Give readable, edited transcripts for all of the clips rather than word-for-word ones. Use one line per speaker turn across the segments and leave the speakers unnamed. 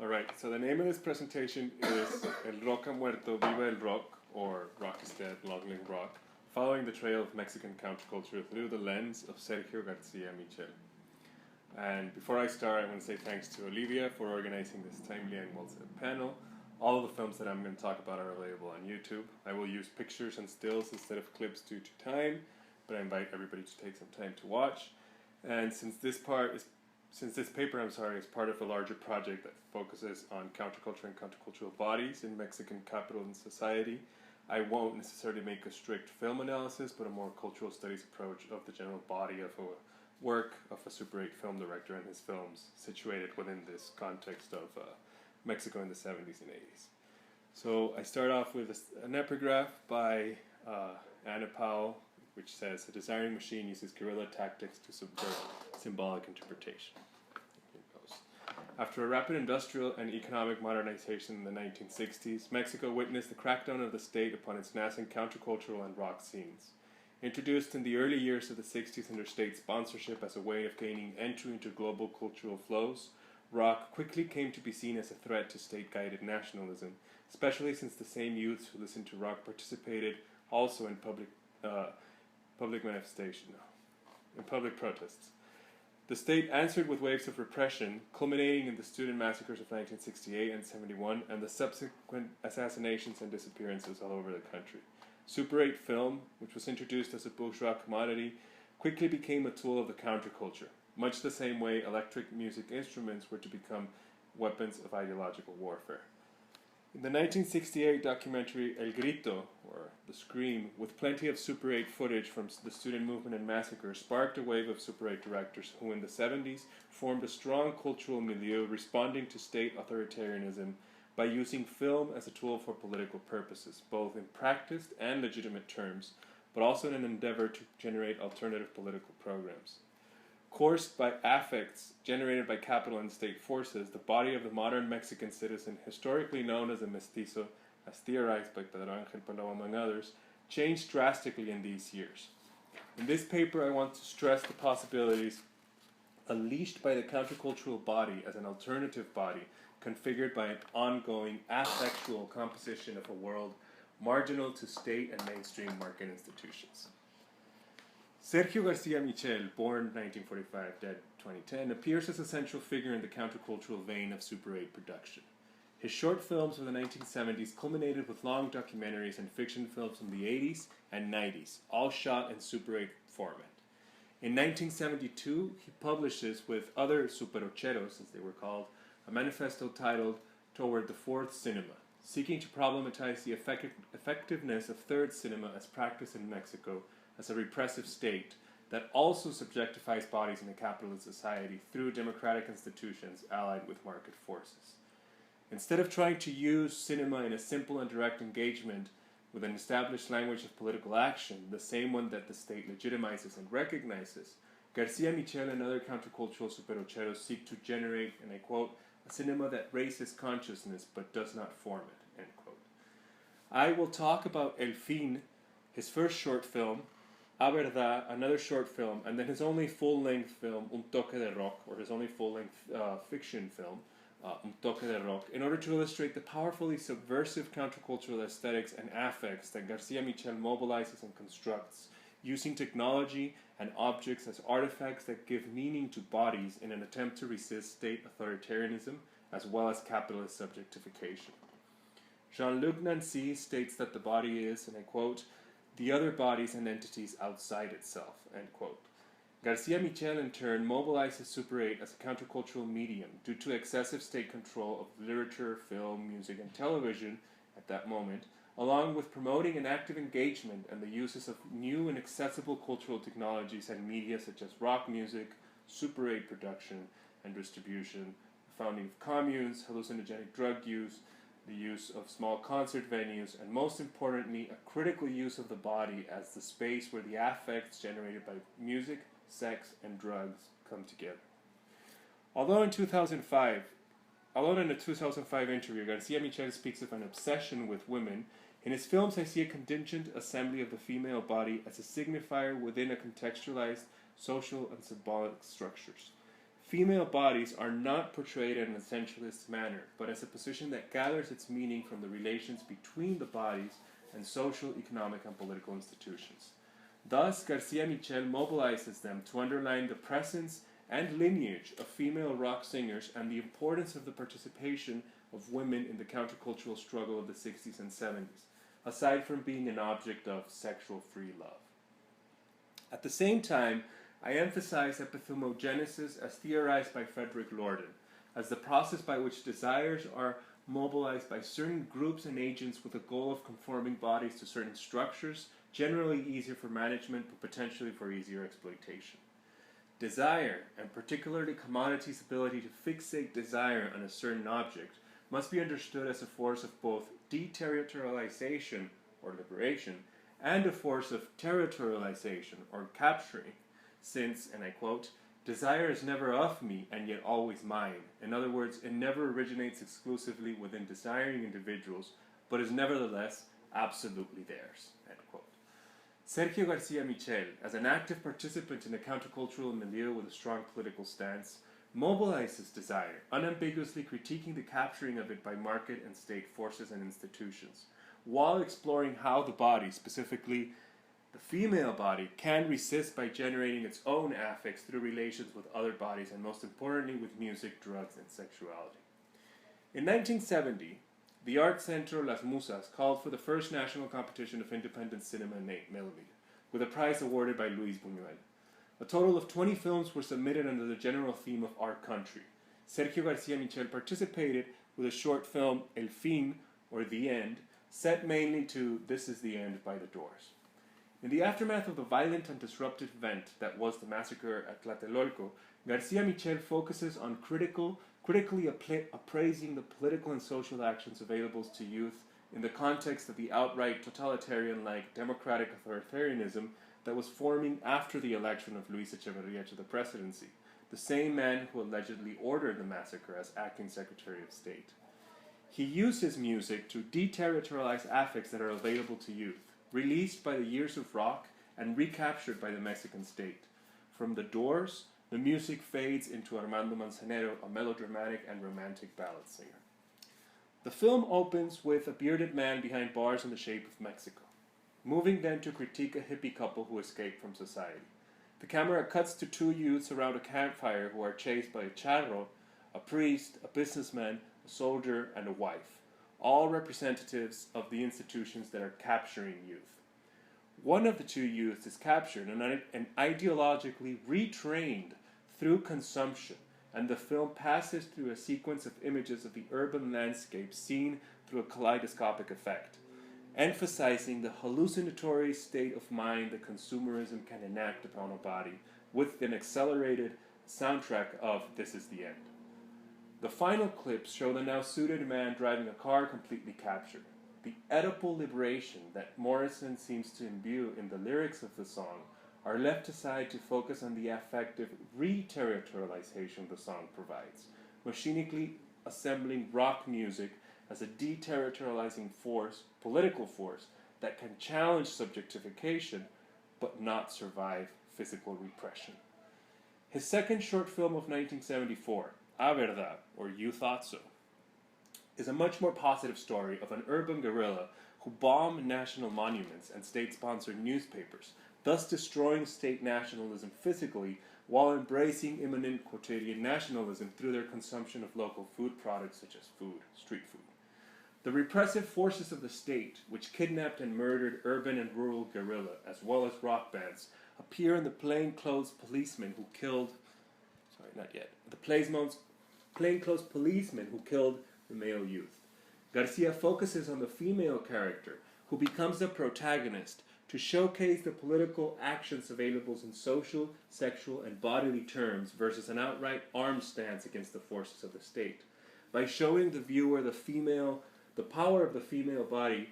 Alright, so the name of this presentation is El Rock ha muerto, Viva el Rock, or Rock is Dead, Long Live Rock, following the trail of Mexican counterculture through the lens of Sergio, García, Michel. And before I start, I want to say thanks to Olivia for organizing this timely and well-set panel. All of the films that I'm going to talk about are available on YouTube. I will use pictures and stills instead of clips due to time, but I invite everybody to take some time to watch. And since this paper is part of a larger project that focuses on counterculture and countercultural bodies in Mexican capital and society, I won't necessarily make a strict film analysis, but a more cultural studies approach of the general body of a work of a Super 8 film director and his films situated within this context of Mexico in the 70s and 80s. So I start off with an epigraph by Anna Powell, which says, "A desiring machine uses guerrilla tactics to subvert symbolic interpretation." Here it goes. After a rapid industrial and economic modernization in the 1960s, Mexico witnessed the crackdown of the state upon its nascent countercultural and rock scenes. Introduced in the early years of the 60s under state sponsorship as a way of gaining entry into global cultural flows, rock quickly came to be seen as a threat to state-guided nationalism, especially since the same youths who listened to rock participated also in public protests. The state answered with waves of repression, culminating in the student massacres of 1968 and 71 and the subsequent assassinations and disappearances all over the country. Super 8 film, which was introduced as a bourgeois commodity, quickly became a tool of the counterculture, much the same way electric music instruments were to become weapons of ideological warfare. In the 1968 documentary El Grito, or The Scream, with plenty of Super 8 footage from the student movement and massacre, sparked a wave of Super 8 directors who in the 70s formed a strong cultural milieu responding to state authoritarianism by using film as a tool for political purposes, both in practiced and legitimate terms, but also in an endeavor to generate alternative political programs. Coursed by affects generated by capital and state forces, the body of the modern Mexican citizen, historically known as a mestizo, as theorized by Pedro Ángel Palau among others, changed drastically in these years. In this paper, I want to stress the possibilities unleashed by the countercultural body as an alternative body configured by an ongoing affectual composition of a world marginal to state and mainstream market institutions. Sergio García Michel, born 1945, dead 2010, appears as a central figure in the countercultural vein of Super 8 production. His short films of the 1970s culminated with long documentaries and fiction films in the 80s and 90s, all shot in Super 8 format. In 1972, he publishes with other superocheros, as they were called, a manifesto titled Toward the Fourth Cinema, seeking to problematize the effectiveness of third cinema as practiced in Mexico as a repressive state that also subjectifies bodies in a capitalist society through democratic institutions allied with market forces. Instead of trying to use cinema in a simple and direct engagement with an established language of political action, the same one that the state legitimizes and recognizes, García Michel and other countercultural superocheros seek to generate, and I quote, a cinema that raises consciousness but does not form it, end quote. I will talk about El Fin, his first short film, A Verdad, another short film, and then his only full-length film, Un Toque de Rock, or his only full-length fiction film, Un Toque de Rock, in order to illustrate the powerfully subversive countercultural aesthetics and affects that García Michel mobilizes and constructs, using technology and objects as artifacts that give meaning to bodies in an attempt to resist state authoritarianism as well as capitalist subjectification. Jean-Luc Nancy states that the body is, and I quote, the other bodies and entities outside itself, end quote. García Michel, in turn, mobilizes Super 8 as a countercultural medium due to excessive state control of literature, film, music, and television at that moment, along with promoting an active engagement and the uses of new and accessible cultural technologies and media such as rock music, Super 8 production and distribution, the founding of communes, hallucinogenic drug use, the use of small concert venues, and most importantly, a critical use of the body as the space where the affects generated by music, sex, and drugs come together. Although in a 2005 interview, García Michel speaks of an obsession with women, in his films I see a contingent assembly of the female body as a signifier within a contextualized social and symbolic structures. female bodies are not portrayed in an essentialist manner, but as a position that gathers its meaning from the relations between the bodies and social, economic, and political institutions. Thus, García Michel mobilizes them to underline the presence and lineage of female rock singers and the importance of the participation of women in the countercultural struggle of the 60s and 70s, aside from being an object of sexual free love. At the same time, I emphasize epithermogenesis as theorized by Frederick Lorden, as the process by which desires are mobilized by certain groups and agents with the goal of conforming bodies to certain structures, generally easier for management but potentially for easier exploitation. Desire, and particularly commodity's ability to fixate desire on a certain object, must be understood as a force of both deterritorialization, or liberation, and a force of territorialization, or capturing, since, and I quote, "Desire is never of me and yet always mine." In other words, it never originates exclusively within desiring individuals, but is nevertheless absolutely theirs, end quote. Sergio García Michel, as an active participant in a countercultural milieu with a strong political stance, mobilizes desire, unambiguously critiquing the capturing of it by market and state forces and institutions, while exploring how the body, specifically the female body, can resist by generating its own affects through relations with other bodies and most importantly with music, drugs, and sexuality. In 1970, the Art Centro Las Musas called for the first national competition of independent cinema in 8mm, with a prize awarded by Luis Buñuel. A total of 20 films were submitted under the general theme of our country. Sergio García Michel participated with a short film, El Fin, or The End, set mainly to This Is the End by The Doors. In the aftermath of the violent and disruptive event that was the massacre at Tlatelolco, García Michel focuses on critically appraising the political and social actions available to youth in the context of the outright totalitarian-like democratic authoritarianism that was forming after the election of Luis Echeverría to the presidency, the same man who allegedly ordered the massacre as acting Secretary of State. He uses music to deterritorialize affects that are available to youth, released by the years of rock and recaptured by the Mexican state. From The Doors, the music fades into Armando Manzanero, a melodramatic and romantic ballad singer. The film opens with a bearded man behind bars in the shape of Mexico, moving then to critique a hippie couple who escaped from society. The camera cuts to two youths around a campfire who are chased by a charro, a priest, a businessman, a soldier, and a wife, all representatives of the institutions that are capturing youth. One of the two youths is captured and ideologically retrained through consumption, and the film passes through a sequence of images of the urban landscape seen through a kaleidoscopic effect, emphasizing the hallucinatory state of mind that consumerism can enact upon a body with an accelerated soundtrack of This Is the End. The final clips show the now suited man driving a car completely captured. The Oedipal liberation that Morrison seems to imbue in the lyrics of the song are left aside to focus on the affective re-territorialization the song provides, machinically assembling rock music as a deterritorializing force, political force, that can challenge subjectification but not survive physical repression. His second short film of 1974, A Verdad, or You Thought So, is a much more positive story of an urban guerrilla who bombed national monuments and state-sponsored newspapers, thus destroying state nationalism physically while embracing imminent quotidian nationalism through their consumption of local food products such as street food. The repressive forces of the state, which kidnapped and murdered urban and rural guerrilla, as well as rock bands, appear in the plainclothes policemen who killed the male youth. Garcia focuses on the female character, who becomes the protagonist, to showcase the political actions available in social, sexual, and bodily terms versus an outright armed stance against the forces of the state. By showing the viewer the power of the female body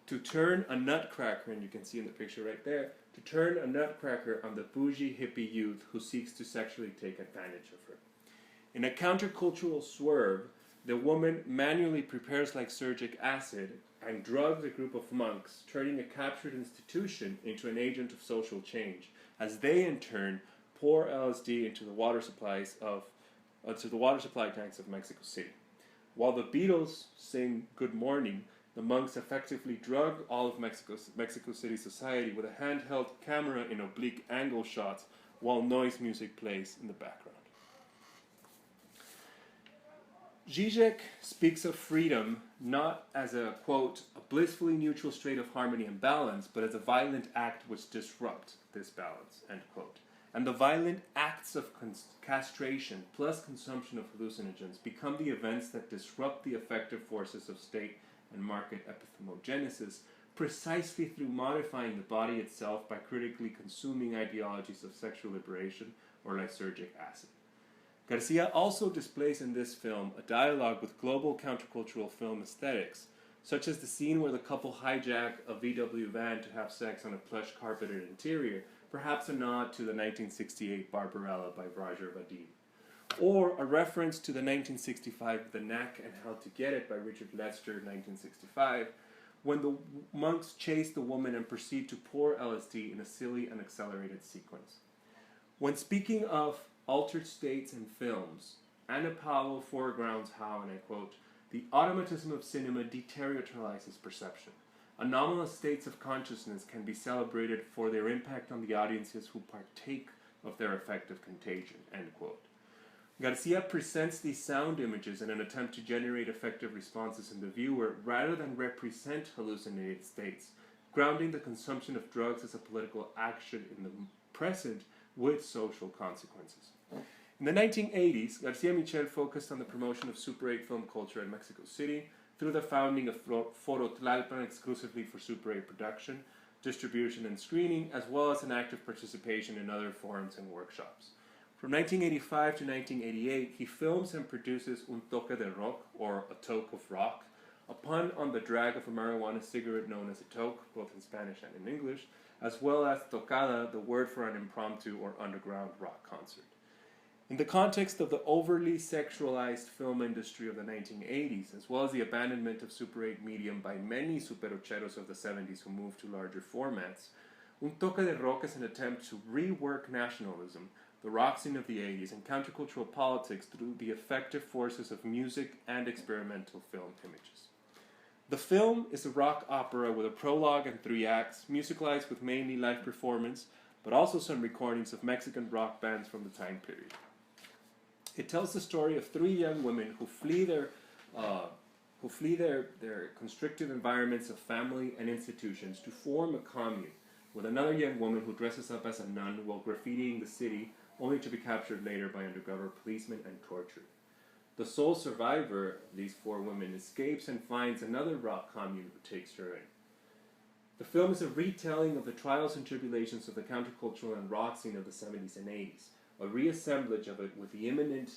to turn a nutcracker, and you can see in the picture right there, to turn a nutcracker on the bougie hippie youth who seeks to sexually take advantage of her. In a countercultural swerve, the woman manually prepares lysergic acid and drugs a group of monks, turning a captured institution into an agent of social change, as they in turn pour LSD into the water supply tanks of Mexico City. While the Beatles sing Good Morning, the monks effectively drug all of Mexico City society with a handheld camera in oblique angle shots while noise music plays in the background. Zizek speaks of freedom not as a, quote, a blissfully neutral state of harmony and balance, but as a violent act which disrupts this balance, end quote. And the violent acts of castration plus consumption of hallucinogens become the events that disrupt the effective forces of state and market epithermogenesis precisely through modifying the body itself by critically consuming ideologies of sexual liberation or lysergic acid. García also displays in this film a dialogue with global countercultural film aesthetics, such as the scene where the couple hijack a VW van to have sex on a plush carpeted interior, perhaps a nod to the 1968 Barbarella by Roger Vadim, or a reference to the 1965 The Knack and How to Get It by Richard Lester, 1965, when the monks chase the woman and proceed to pour LSD in a silly and accelerated sequence. When speaking of altered states and films, Anna Powell foregrounds how, and I quote, the automatism of cinema deterritorializes perception. Anomalous states of consciousness can be celebrated for their impact on the audiences who partake of their effective contagion, end quote. García presents these sound images in an attempt to generate effective responses in the viewer rather than represent hallucinated states, grounding the consumption of drugs as a political action in the present with social consequences. In the 1980s, García Michel focused on the promotion of Super 8 film culture in Mexico City through the founding of Foro Tlalpan exclusively for Super 8 production, distribution, and screening, as well as an active participation in other forums and workshops. From 1985 to 1988, he films and produces Un Toque de Rock, or A Toke of Rock, a pun on the drag of a marijuana cigarette known as a toke, both in Spanish and in English, as well as tocada, the word for an impromptu or underground rock concert. In the context of the overly sexualized film industry of the 1980s, as well as the abandonment of Super 8 medium by many superocheros of the 70s who moved to larger formats, Un Toque de Rock is an attempt to rework nationalism, the rock scene of the 80s, and countercultural politics through the effective forces of music and experimental film images. The film is a rock opera with a prologue and 3 acts, musicalized with mainly live performance, but also some recordings of Mexican rock bands from the time period. It tells the story of 3 young women who flee their constrictive environments of family and institutions to form a commune with another young woman who dresses up as a nun while graffitiing the city, only to be captured later by undercover policemen and tortured. The sole survivor of these 4 women escapes and finds another rock commune who takes her in. The film is a retelling of the trials and tribulations of the countercultural and rock scene of the 70s and 80s, a reassemblage of it with the imminent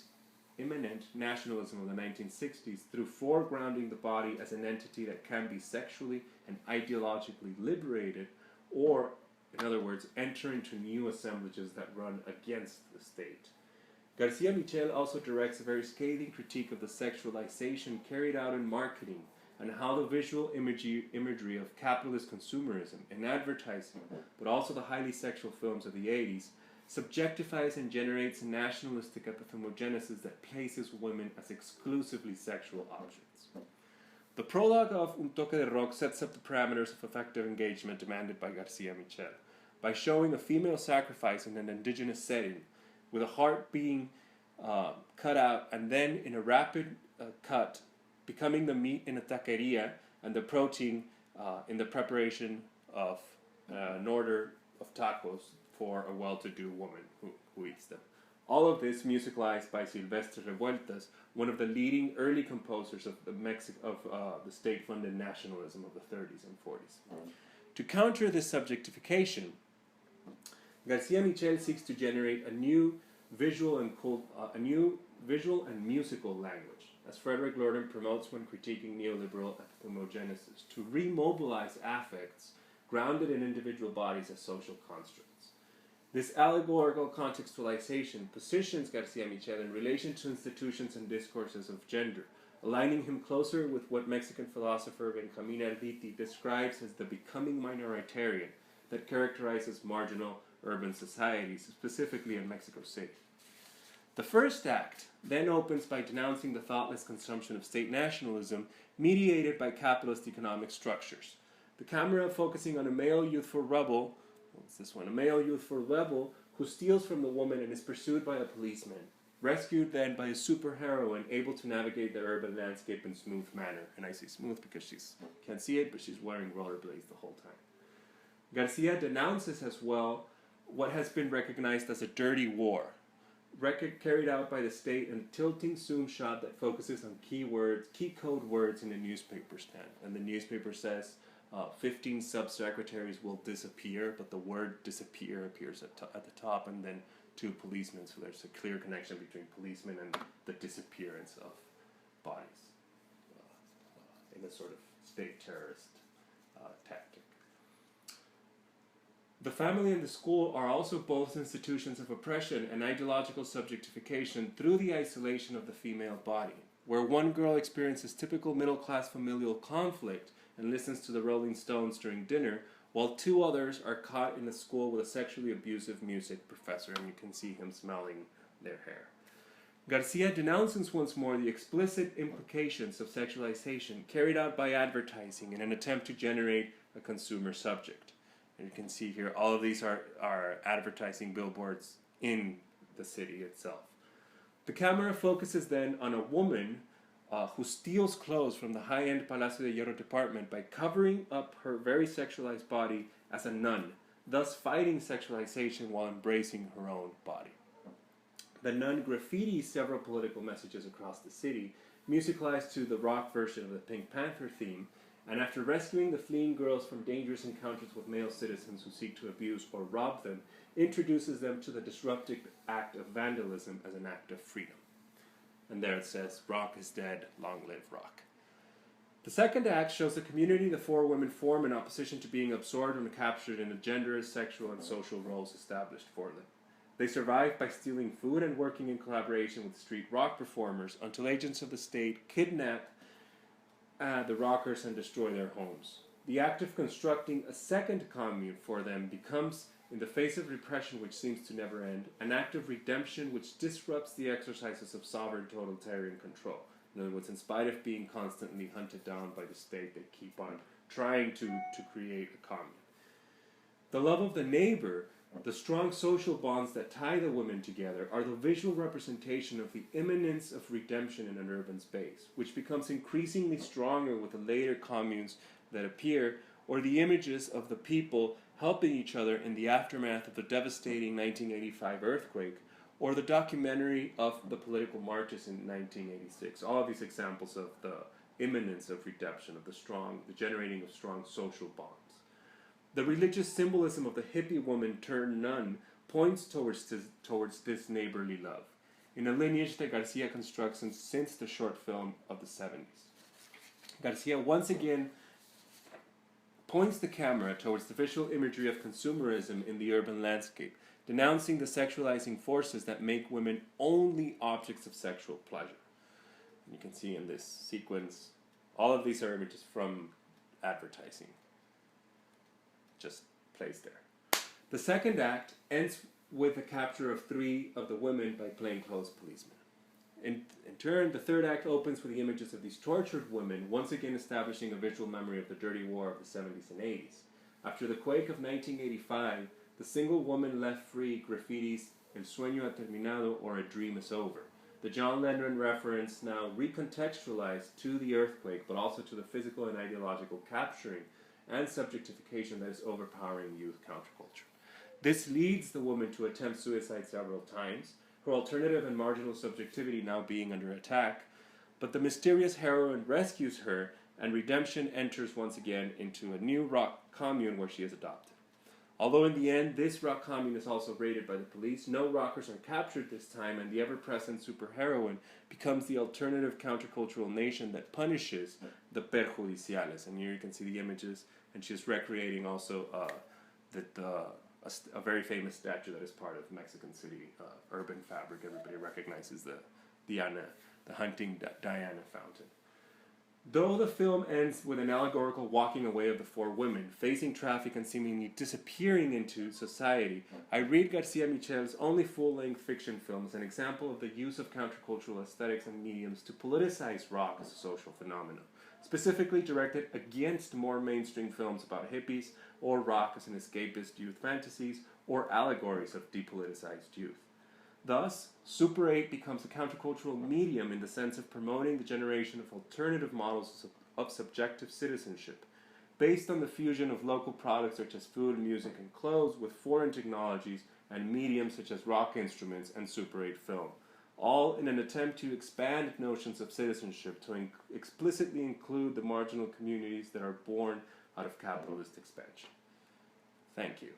nationalism of the 1960s through foregrounding the body as an entity that can be sexually and ideologically liberated, or, in other words, enter into new assemblages that run against the state. García Michel also directs a very scathing critique of the sexualization carried out in marketing and how the visual imagery of capitalist consumerism in advertising, but also the highly sexual films of the 80s, subjectifies and generates a nationalistic epithermogenesis that places women as exclusively sexual objects. The prologue of Un Toque de Rock sets up the parameters of effective engagement demanded by García Michel, by showing a female sacrifice in an indigenous setting, with a heart being cut out and then in a rapid cut, becoming the meat in a taqueria and the protein in the preparation of an order of tacos for a well-to-do woman who eats them. All of this musicalized by Silvestre Revueltas, one of the leading early composers of the state-funded nationalism of the 30s and 40s. To counter this subjectification, García Michel seeks to generate a new visual and musical language, as Frederick Lordan promotes when critiquing neoliberal epithermogenesis, to remobilize affects grounded in individual bodies as social constructs. This allegorical contextualization positions García Michel in relation to institutions and discourses of gender, aligning him closer with what Mexican philosopher Benjamín Arditi describes as the becoming minoritarian that characterizes marginal urban societies, specifically in Mexico City. The first act then opens by denouncing the thoughtless consumption of state nationalism mediated by capitalist economic structures. The camera focusing on a male youthful rebel, what's this one? A male youthful rebel who steals from the woman and is pursued by a policeman, rescued then by a superheroine able to navigate the urban landscape in smooth manner. And I say smooth because she can't see it, but she's wearing rollerblades the whole time. García denounces as well what has been recognized as a dirty war, carried out by the state in a tilting zoom shot that focuses on key code words in a newspaper stand. And the newspaper says 15 sub-secretaries will disappear, but the word disappear appears at the top, and then 2 policemen, so there's a clear connection between policemen and the disappearance of bodies in a sort of state terrorist tactic. The family and the school are also both institutions of oppression and ideological subjectification through the isolation of the female body, where one girl experiences typical middle-class familial conflict and listens to the Rolling Stones during dinner, while 2 others are caught in a school with a sexually abusive music professor, and you can see him smelling their hair. García denounces once more the explicit implications of sexualization carried out by advertising in an attempt to generate a consumer subject. And you can see here, all of these are advertising billboards in the city itself. The camera focuses then on a woman who steals clothes from the high-end Palacio de Hierro department by covering up her very sexualized body as a nun, thus fighting sexualization while embracing her own body. The nun graffitis several political messages across the city, musicalized to the rock version of the Pink Panther theme, and after rescuing the fleeing girls from dangerous encounters with male citizens who seek to abuse or rob them, introduces them to the disruptive act of vandalism as an act of freedom. And there it says, "Rock is dead, long live rock." The second act shows the community the 4 women form in opposition to being absorbed and captured in the genderist, sexual, and social roles established for them. They survive by stealing food and working in collaboration with street rock performers until agents of the state kidnap the rockers and destroy their homes. The act of constructing a second commune for them becomes, in the face of repression which seems to never end, an act of redemption which disrupts the exercises of sovereign totalitarian control. In other words, in spite of being constantly hunted down by the state, they keep on trying to create a commune. The love of the neighbor, the strong social bonds that tie the women together, are the visual representation of the imminence of redemption in an urban space, which becomes increasingly stronger with the later communes that appear, or the images of the people helping each other in the aftermath of the devastating 1985 earthquake, or the documentary of the political marches in 1986. All of these examples of the imminence of redemption, of the generating of strong social bonds. The religious symbolism of the hippie woman turned nun points towards this neighborly love, in a lineage that García constructs since the short film of the 70s. García once again points the camera towards the visual imagery of consumerism in the urban landscape, denouncing the sexualizing forces that make women only objects of sexual pleasure. And you can see in this sequence, all of these are images from advertising. Just placed there. The second act ends with the capture of 3 of the women by plainclothes policemen. In turn, the third act opens with the images of these tortured women, once again establishing a visual memory of the dirty war of the 70s and 80s. After the quake of 1985, the single woman left free graffitis "El sueño ha terminado" or "A dream is over." The John Lennon reference now recontextualized to the earthquake, but also to the physical and ideological capturing and subjectification that is overpowering youth counterculture. This leads the woman to attempt suicide several times, her alternative and marginal subjectivity now being under attack, but the mysterious heroine rescues her, and redemption enters once again into a new rock commune where she is adopted. Although in the end this rock commune is also raided by the police, no rockers are captured this time, and the ever-present superheroine becomes the alternative countercultural nation that punishes the perjudiciales. And here you can see the images, and she's recreating also a very famous statue that is part of Mexican City urban fabric. Everybody recognizes the hunting Diana fountain. Though the film ends with an allegorical walking away of the four women, facing traffic and seemingly disappearing into society, I read García Michel's only full-length fiction film as an example of the use of countercultural aesthetics and mediums to politicize rock as a social phenomenon, specifically directed against more mainstream films about hippies or rock as an escapist youth fantasies or allegories of depoliticized youth. Thus, Super 8 becomes a countercultural medium in the sense of promoting the generation of alternative models of subjective citizenship, based on the fusion of local products such as food, music, and clothes with foreign technologies and mediums such as rock instruments and Super 8 film, all in an attempt to expand notions of citizenship to explicitly include the marginal communities that are born out of capitalist expansion. Thank you.